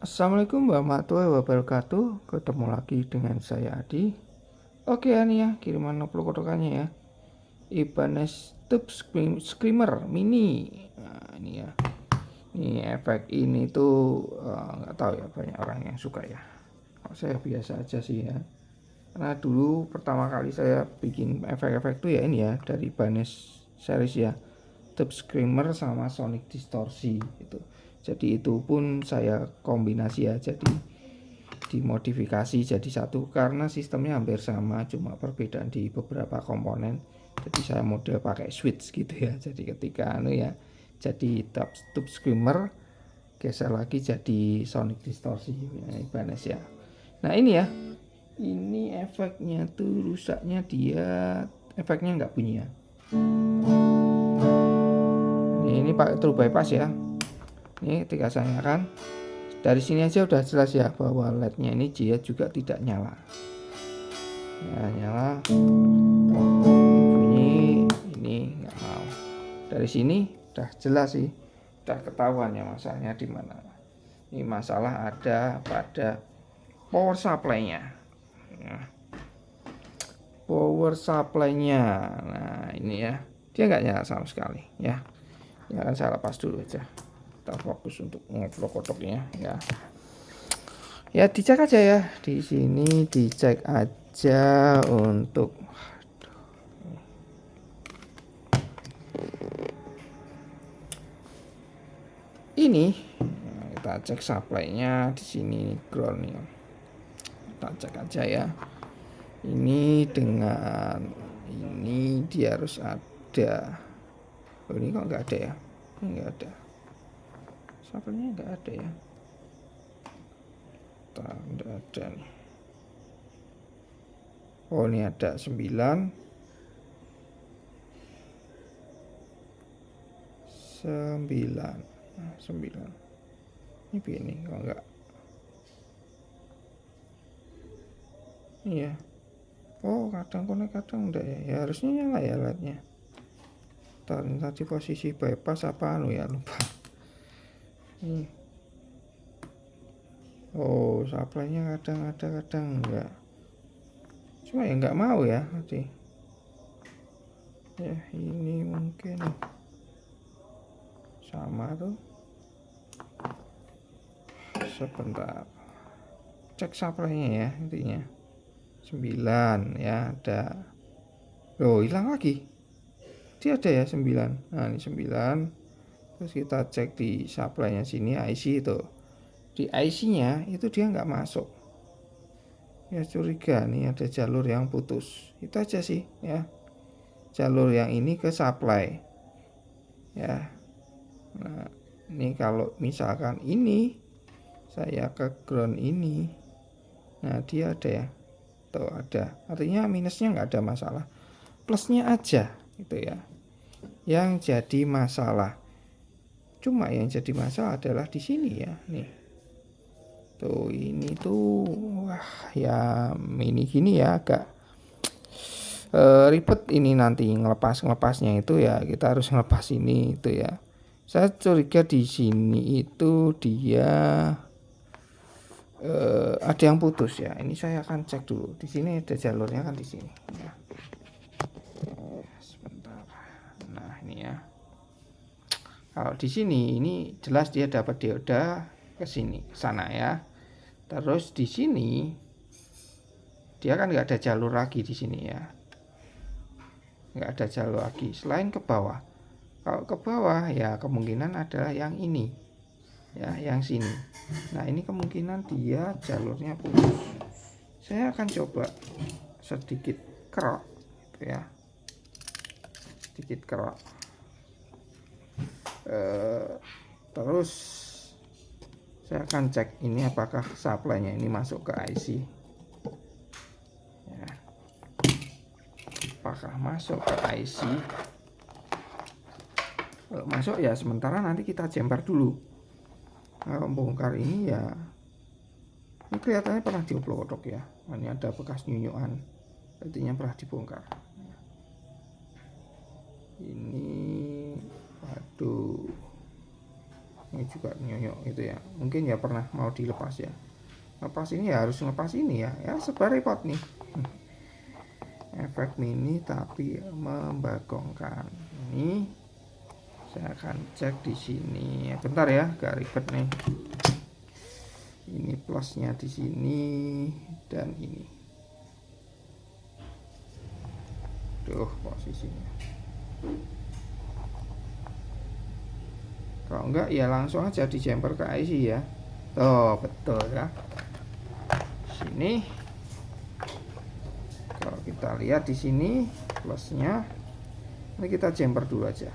Assalamualaikum warahmatullahi wabarakatuh. Ketemu lagi dengan saya Adi. Oke ini ya, kiriman upload kotokannya ya. Ibanez Tube Screamer Mini. Nah, ini ya. Ini efek ini tuh nggak tahu ya, banyak orang yang suka ya. Kalau saya biasa aja sih ya. Karena dulu pertama kali saya bikin efek-efek tuh ya ini ya, dari Ibanez series ya. Tube Screamer sama Sonic Distorsi itu. Jadi itu pun saya kombinasi ya, jadi dimodifikasi jadi satu karena sistemnya hampir sama, cuma perbedaan di beberapa komponen. Jadi saya model pakai switch gitu ya. Jadi ketika jadi Tube Screamer geser lagi jadi Sonic Distorsi ya, Ibanez ya. Nah ini ya, ini efeknya tuh rusaknya dia, efeknya nggak bunyi ya. Ini pakai true bypass ya. Ini ketika saya nyalakan, dari sini aja udah jelas ya bahwa LED-nya ini dia juga tidak nyala. Ya, nyala. Bunyi ini nggak mau. Dari sini udah jelas sih, udah ketahuan ya masalahnya di mana. Ini masalah ada pada power supply-nya. Nah, power supply-nya. Nah, ini ya. Dia nggak nyala sama sekali ya. Ya kan saya lepas dulu aja. Kita fokus untuk ngevlog kodoknya ya. Ya dicek aja ya, di sini dicek aja untuk ini. Nah, kita cek supply-nya di sini ground nih. Kita cek aja ya. Ini dengan ini dia harus ada. Oh, ini kok nggak ada ya? Ini nggak ada. Supply-nya nggak ada ya. Nggak ada nih. Oh ini ada 9 ini begini kalau enggak iya. Oh kadang konek kadang enggak ya, ya harusnya nyala ya LED-nya. Tadi posisi bypass apa ya lupa. Oh supply-nya kadang ada kadang enggak, cuma ya enggak mau ya nanti ya. Ini mungkin sama tuh. Sebentar, cek supply-nya ya, intinya 9 ya ada. Oh hilang lagi, dia ada ya 9. Nah ini 9. Terus kita cek di supply-nya sini IC itu, di IC-nya itu dia nggak masuk ya, curiga nih ada jalur yang putus. Itu aja sih ya, jalur yang ini ke supply ya. Nah ini kalau misalkan ini saya ke ground ini, nah dia ada ya, tuh ada, artinya minusnya nggak ada masalah, plusnya aja gitu ya yang jadi masalah. Cuma yang jadi masalah adalah di sini ya, nih tuh ini tuh wah ya, ini gini ya agak ribet ini nanti ngelepasnya itu ya. Kita harus ngelepas ini itu ya. Saya curiga di sini itu dia ada yang putus ya. Ini saya akan cek dulu. Di sini ada jalurnya kan di sini. Ya. Sebentar. Nah ini ya. Kalau di sini ini jelas dia dapat dioda ke sini, ke sana ya. Terus di sini dia kan nggak ada jalur lagi di sini ya. Nggak ada jalur lagi selain ke bawah. Kalau ke bawah ya kemungkinan adalah yang ini ya, yang sini. Nah ini kemungkinan dia jalurnya putus. Saya akan coba sedikit kerok gitu ya, sedikit kerok. Terus saya akan cek ini apakah supply-nya ini masuk ke IC ya. Apakah masuk ke IC? Kalau masuk ya sementara nanti kita jemper dulu. Kalau bongkar ini ya, ini kelihatannya pernah dioplok-oplok ya. Ini ada bekas nyunyuan, artinya pernah dibongkar. Ini waduh, ini ini juga nyonyok gitu ya, mungkin ya pernah mau dilepas ya. Lepas ini ya harus lepas ini ya, ya serba repot nih. Efek mini tapi membagongkan. Ini saya akan cek di sini. Bentar ya, gak ribet nih. Ini plusnya di sini dan ini. Tuh posisinya. Kalau enggak ya langsung aja di jumper ke IC ya. Tuh betul ya. Sini. Kalau kita lihat di sini plusnya. Ini kita jumper dulu aja.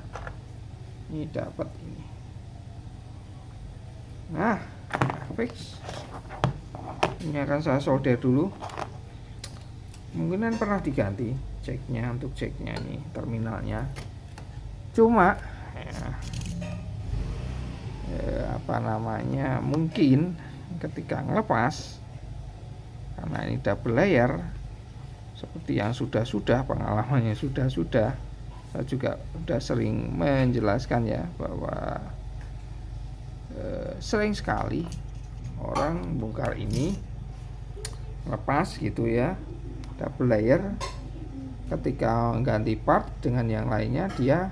Ini dapat ini. Nah, fix. Ini akan saya solder dulu. Mungkin pernah diganti ceknya, untuk ceknya ini terminalnya. Cuma apa namanya, mungkin ketika ngelepas, karena ini double layer seperti yang sudah pengalamannya sudah saya juga sudah sering menjelaskan ya, bahwa sering sekali orang bongkar ini lepas gitu ya, double layer, ketika ganti part dengan yang lainnya dia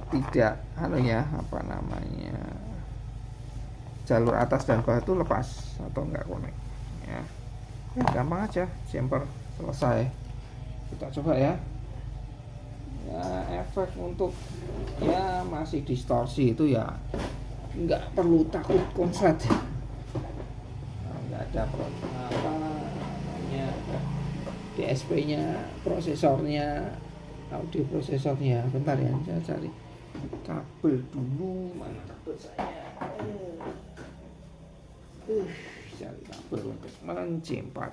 tidak apa namanya, jalur atas dan bawah itu lepas atau enggak connect ya. Gampang aja, jumper selesai. Kita coba ya. Ya, efek untuk ya masih distorsi itu ya nggak perlu takut konslet ya. Nggak ada apa namanya, DSP nya, prosesornya, audio prosesornya. Bentar ya, saya cari kabel dulu. Mana kabel saya? Cari kabel untuk menjumper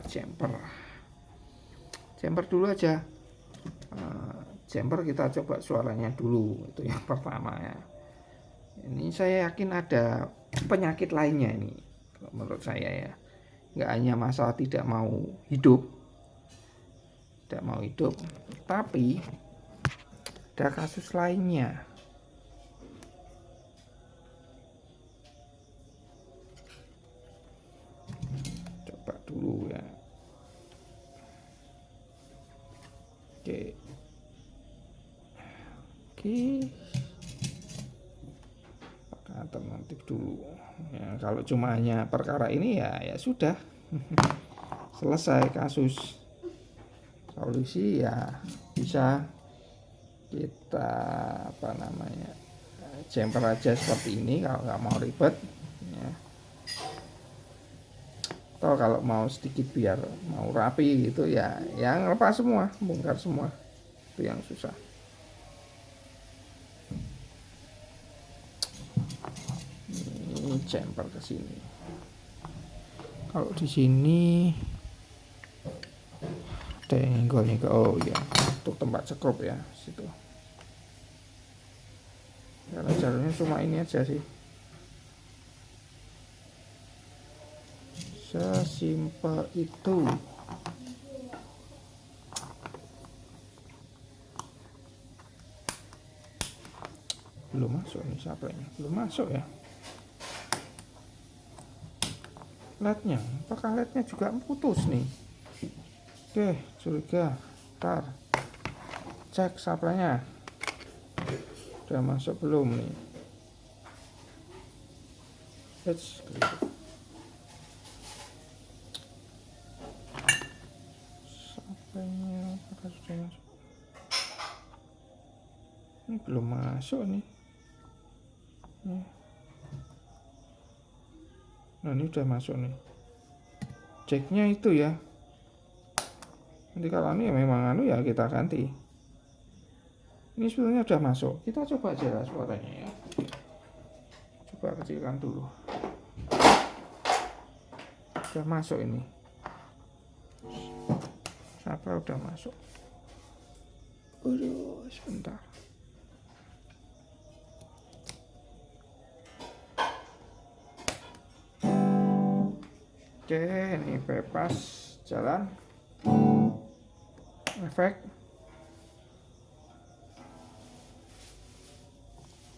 jumper dulu aja. Jumper kita coba suaranya dulu, itu yang pertama ya. Ini saya yakin ada penyakit lainnya ini, menurut saya ya. Nggak hanya masalah tidak mau hidup, tapi ada kasus lainnya. Coba dulu ya. Oke. Alternatif dulu ya. Kalau cuma hanya perkara ini ya sudah selesai kasus. Solusi ya bisa kita apa namanya, jumper aja seperti ini kalau nggak mau ribet ya. Atau kalau mau sedikit biar mau rapi gitu ya, yang lepas semua, bongkar semua, itu yang susah. Ini jumper ke sini. Kalau di sini ada yang nyenggol, oh ya, untuk tempat sekrup ya situ. Karena jalurnya cuma ini aja sih. Sesimpel itu. Belum masuk nih saplenya, belum masuk ya. LED-nya, apakah LED-nya juga putus nih? Oke, curiga. Ntar cek saplenya udah masuk belum nih. Saplenya apakah sudah masuk? Ini belum masuk nih. Nah ini udah masuk nih. Jacknya itu ya. Nanti kalau ini ya memang ya kita ganti. Ini sebetulnya udah masuk. Kita coba aja lah suaranya ya. Coba kecilkan dulu. Udah masuk ini. Siapa udah masuk? Aduh, sebentar. Oke, ini bebas jalan. Efek.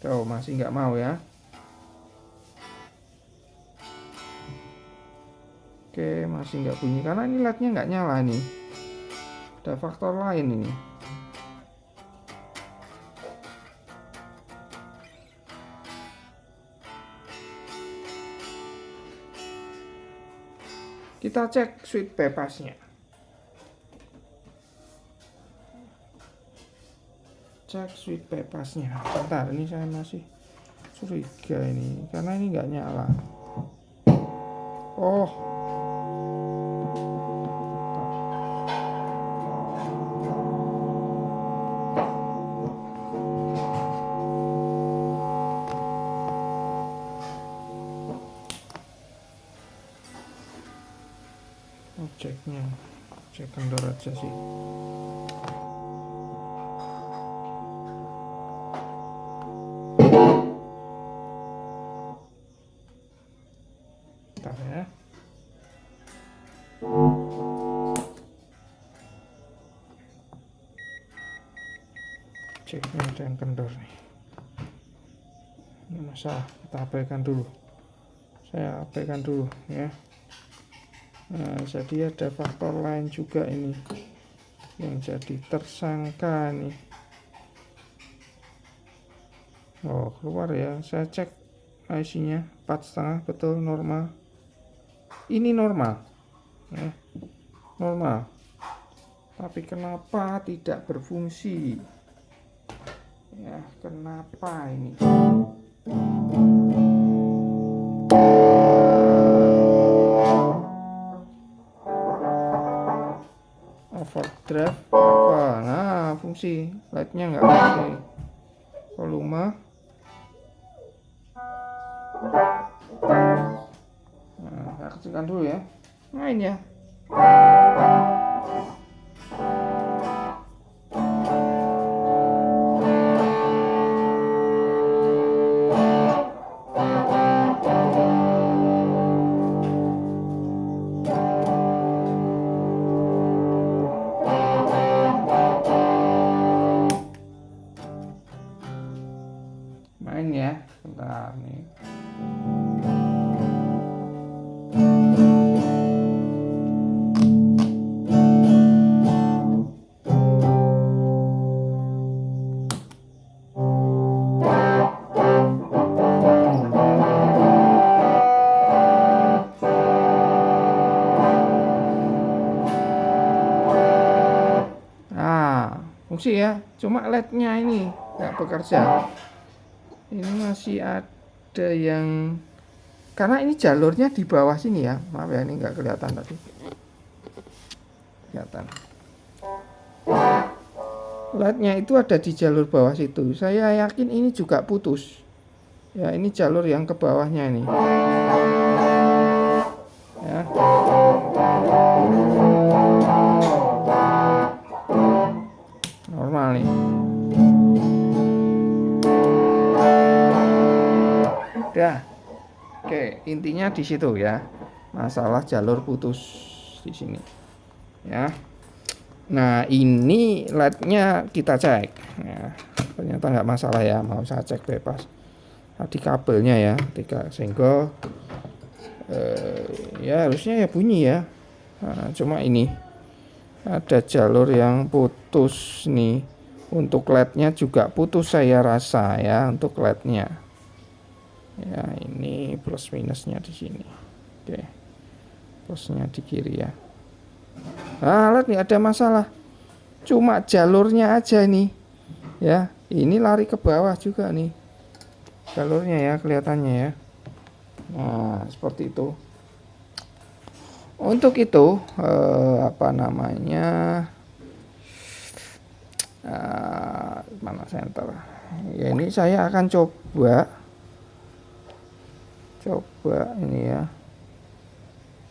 Tuh, masih nggak mau ya. Oke, masih nggak bunyi karena ini LED-nya nggak nyala nih. Ada faktor lain ini. Kita cek switch bypassnya. Cek switch bypassnya. Bentar, ini saya masih curiga ini karena ini nggak nyala. Oh, ceknya, cek kendor aja sih. Bentar ya. Ceknya ada yang kendor nih. Ini masalah, kita abaikan dulu. Saya abaikan dulu ya. Nah, jadi ada faktor lain juga ini yang jadi tersangka nih. Oh, keluar ya. Saya cek IC-nya 4,5 betul normal. Ini normal. Ya, normal. Tapi kenapa tidak berfungsi? Ya, kenapa ini? Overdrive apa? Nah, fungsi LED-nya nggak fungsi. Volume. Nah, saya kecilkan dulu ya. Main ya. Main ya, bentar nih. Nah, fungsi ya, cuma LED-nya ini nggak bekerja. Ini masih ada yang, karena ini jalurnya di bawah sini ya, maaf ya ini nggak kelihatan tadi. Kelihatan. LED-nya itu ada di jalur bawah situ. Saya yakin ini juga putus. Ya, ini jalur yang ke bawahnya ini. Ya. Normal nih. Udah. Oke, intinya di situ ya. Masalah jalur putus di sini. Ya. Nah, ini LED-nya kita cek. Ya, ternyata nggak masalah ya, mau saya cek bebas. Tadi kabelnya ya, 3 senggol. Ya harusnya ya bunyi ya. Nah, cuma ini ada jalur yang putus nih. Untuk LED-nya juga putus saya rasa ya, untuk LED-nya. Ya, ini plus minusnya di sini. Oke. Plusnya di kiri ya. Nah, lihat nih ada masalah. Cuma jalurnya aja nih. Ya, ini lari ke bawah juga nih. Jalurnya ya kelihatannya ya. Nah, seperti itu. Untuk itu apa namanya? Mana center? Ya, ini saya akan coba ini ya,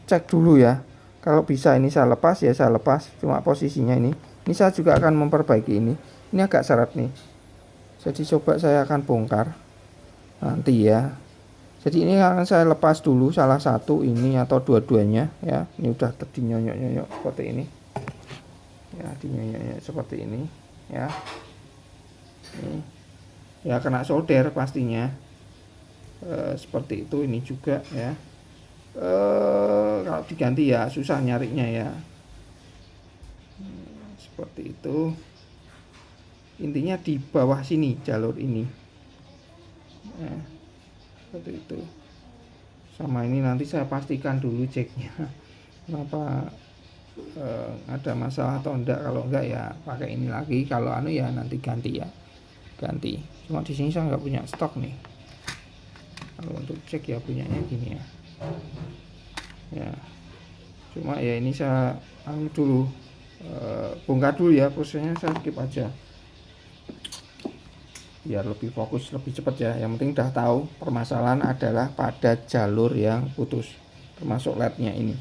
cek dulu ya. Kalau bisa ini saya lepas ya, saya lepas. Cuma posisinya ini saya juga akan memperbaiki ini agak seret nih. Jadi coba saya akan bongkar nanti ya. Jadi ini akan saya lepas dulu salah satu ini atau dua-duanya ya. Ini udah dinyonyok-nyonyok seperti ini ya, dinyonyok seperti ini ya. Ini ya kena solder pastinya. Seperti itu, ini juga ya. Kalau diganti ya susah nyarinya ya. Seperti itu. Intinya di bawah sini jalur ini. Nah, seperti itu. Sama ini nanti saya pastikan dulu ceknya. Kenapa ada masalah atau enggak. Kalau enggak ya pakai ini lagi. Kalau anu ya nanti ganti ya. Ganti. Cuma di sini saya nggak punya stok nih. Kalau untuk cek ya punyanya gini ya. Ya. Cuma ya ini saya anu dulu. Bongkar dulu ya, prosesnya saya skip aja. Biar lebih fokus, lebih cepat ya. Yang penting udah tahu permasalahan adalah pada jalur yang putus, termasuk lednya ini.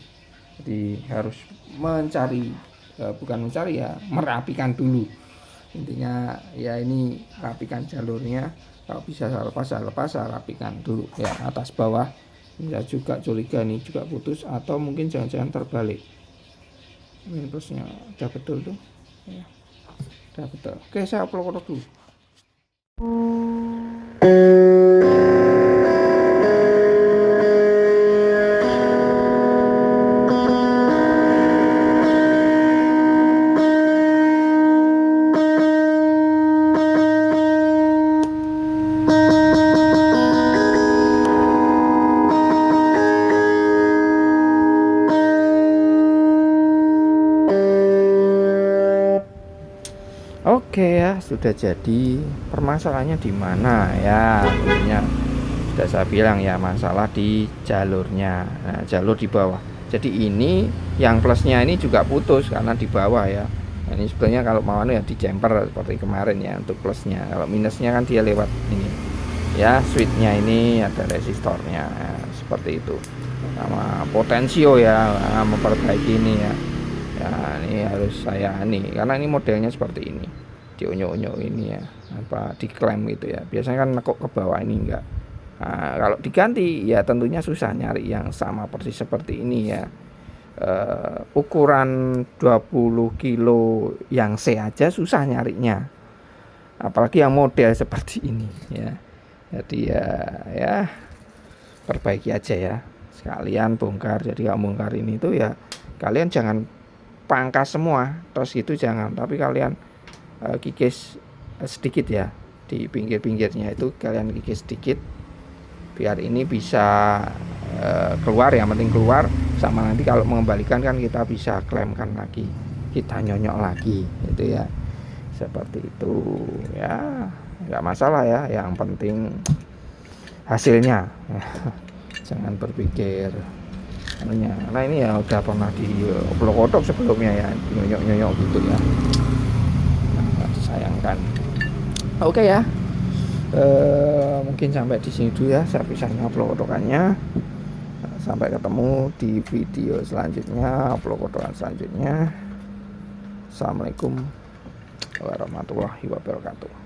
Jadi harus mencari, bukan mencari ya, merapikan dulu. Intinya ya ini rapikan jalurnya. Kalau bisa saya lepas, saya rapikan dulu ya, atas bawah. Bisa juga curiga nih juga putus atau mungkin jangan-jangan terbalik. Ini plusnya udah betul tuh ya, udah betul. Oke, saya upload dulu. Oke ya, sudah jadi. Permasalahannya di mana ya? Tentunya sudah saya bilang ya, masalah di jalurnya. Nah, jalur di bawah. Jadi ini yang plusnya ini juga putus karena di bawah ya. Nah, ini sebenarnya kalau mau ya di jumper seperti kemarin ya untuk plusnya. Kalau minusnya kan dia lewat ini. Ya, switchnya ini ada resistornya ya, seperti itu. Sama potensio ya, memperbaiki ini ya. Ya, ini harus saya ini karena ini modelnya seperti ini. Dionyok-onyok ini ya, apa diklaim gitu ya. Biasanya kan nekuk ke bawah, ini enggak. Nah, kalau diganti ya tentunya susah nyari yang sama persis seperti ini ya. Ukuran 20 kilo yang C aja susah nyarinya. Apalagi yang model seperti ini ya. Jadi ya perbaiki aja ya. Sekalian bongkar. Jadi kalau bongkar ini tuh ya kalian jangan pangkas semua, terus gitu jangan. Tapi kalian kikis sedikit ya di pinggir-pinggirnya itu, kalian kikis sedikit biar ini bisa keluar ya, penting keluar. Sama nanti kalau mengembalikan kan kita bisa klaimkan lagi, kita nyonyok lagi gitu ya, seperti itu ya, nggak masalah ya, yang penting hasilnya. Jangan berpikir anunya. Nah ini ya udah pernah di oplok-oplok sebelumnya ya, nyonyok-nyonyok gitu ya. Sayangkan. Oke ya, mungkin sampai di sini dulu ya, saya bisa upload kotokannya. Sampai ketemu di video selanjutnya, upload kotokan selanjutnya. Assalamualaikum warahmatullahi wabarakatuh.